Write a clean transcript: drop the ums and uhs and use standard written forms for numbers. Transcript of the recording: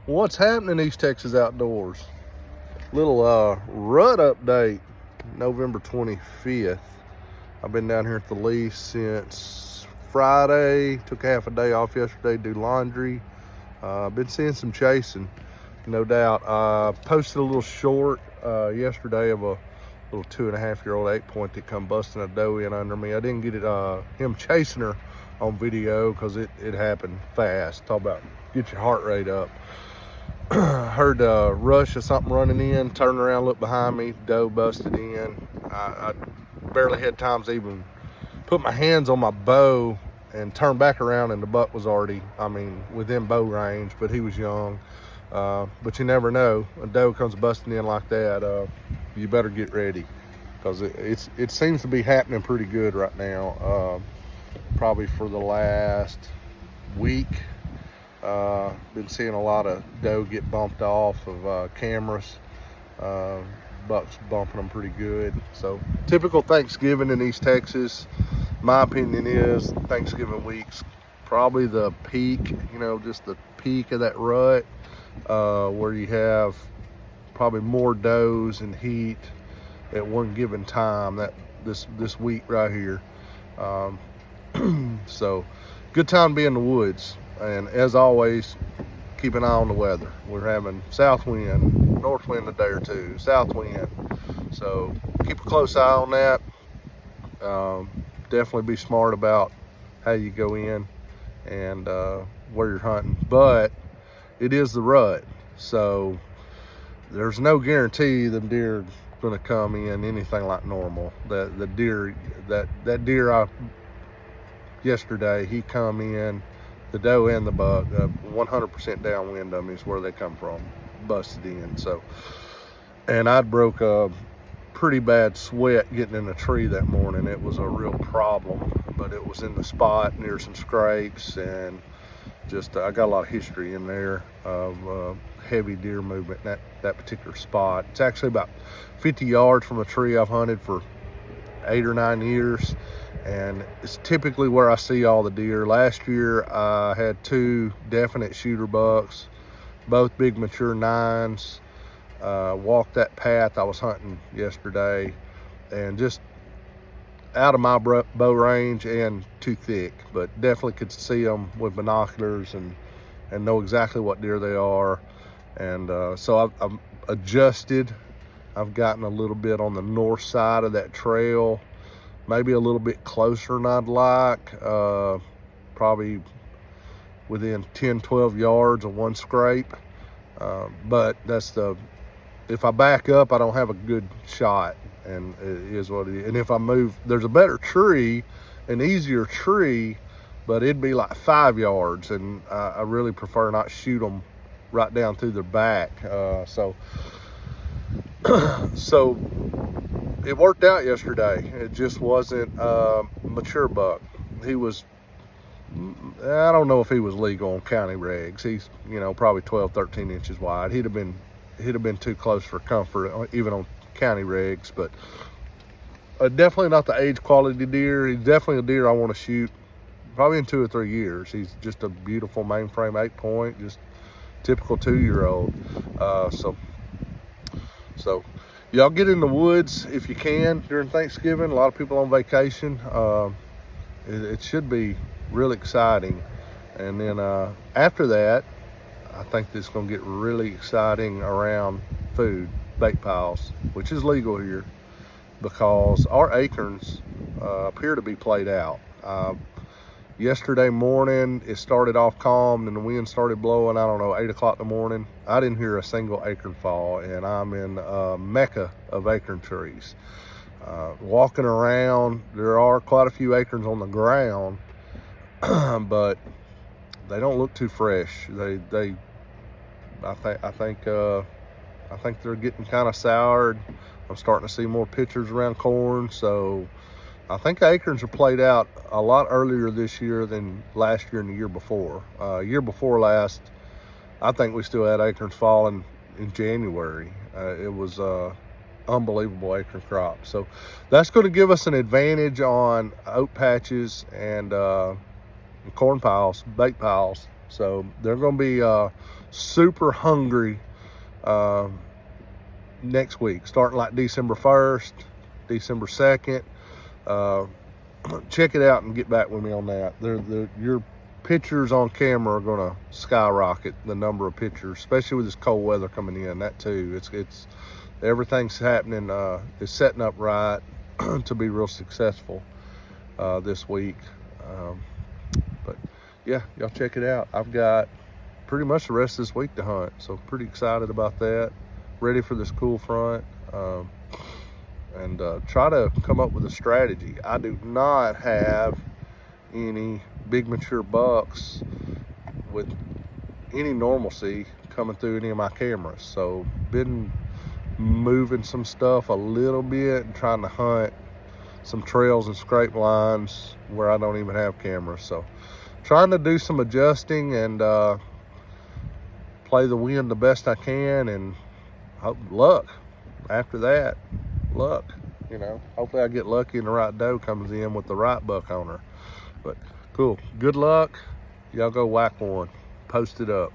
What's happening, East Texas Outdoors? Little rut update, November 25th. I've been down here at the lease since Friday. Took half a day off yesterday to do laundry. Been seeing some chasing, no doubt. Posted a little short yesterday of a little 2.5-year-old 8-point that come busting a doe in under me. I didn't get it him chasing her on video because it happened fast. Talk about get your heart rate up. Heard a rush of something running in, turned around, looked behind me, doe busted in. I barely had time to even put my hands on my bow and turn back around, and the buck was already, within bow range, but he was young. But you never know, a doe comes busting in like that, you better get ready, because it seems to be happening pretty good right now. Probably for the last week. Been seeing a lot of doe get bumped off of cameras. Bucks bumping them pretty good. So typical Thanksgiving in East Texas. My opinion is Thanksgiving week's probably the peak, just the peak of that rut, where you have probably more does and heat at one given time. That this week right here. So good time to be in the woods. And as always, keep an eye on the weather. We're having south wind, north wind a day or two, south wind. So keep a close eye on that. Definitely be smart about how you go in and where you're hunting. But it is the rut, so there's no guarantee the deer are going to come in anything like normal. The deer yesterday, he come in, the doe and the buck, 100% downwind of me is where they come from, busted in. So, and I broke a pretty bad sweat getting in a tree that morning. It was a real problem, but it was in the spot near some scrapes, and just I got a lot of history in there of heavy deer movement in that particular spot. It's actually about 50 yards from a tree I've hunted for 8 or 9 years, and it's typically where I see all the deer. Last year I had 2 definite shooter bucks, both big mature 9s. Walked that path I was hunting yesterday, and just out of my bow range and too thick, but definitely could see them with binoculars and know exactly what deer they are. And so I've adjusted. I've gotten a little bit on the north side of that trail, maybe a little bit closer than I'd like, probably within 10-12 yards of one scrape. But if I back up, I don't have a good shot, and it is what it is. And if I move, there's a better tree, an easier tree, but it'd be like 5 yards, and I really prefer not shoot them right down through their back. So it worked out yesterday. It just wasn't a mature buck. He was, I don't know if he was legal on county regs. He's, probably 12, 13 inches wide. He'd have been too close for comfort, even on county regs, but definitely not the age quality deer. He's definitely a deer I want to shoot probably in 2 or 3 years. He's just a beautiful mainframe 8-point, just typical 2-year-old. So y'all get in the woods if you can during Thanksgiving. A lot of people on vacation. It should be really exciting. And then after that, I think this is going to get really exciting around food, bait piles, which is legal here, because our acorns appear to be played out. Yesterday morning, it started off calm and the wind started blowing, 8 o'clock in the morning. I didn't hear a single acorn fall, and I'm in a mecca of acorn trees. Walking around, there are quite a few acorns on the ground, but they don't look too fresh. I think they're getting kind of soured. I'm starting to see more pictures around corn, so I think acorns are played out a lot earlier this year than last year and the year before. Year before last, I think we still had acorns falling in January. It was unbelievable acorn crop. So that's going to give us an advantage on oat patches and corn piles, bait piles, So they're going to be super hungry next week, starting like December 1st, December 2nd. Check it out and get back with me on that. Your pictures on camera are going to skyrocket, the number of pictures, especially with this cold weather coming in. That too, it's everything's happening. It's setting up right to be real successful this week. But yeah, y'all check it out. I've got pretty much the rest of this week to hunt, so pretty excited about that. Ready for this cool front. And try to come up with a strategy. I do not have any big mature bucks with any normalcy coming through any of my cameras. So been moving some stuff a little bit and trying to hunt some trails and scrape lines where I don't even have cameras. So trying to do some adjusting and play the wind the best I can, and hope luck after that. Luck, you know, hopefully I get lucky and the right doe comes in with the right buck on her. But cool, good luck. Y'all go whack one, post it up.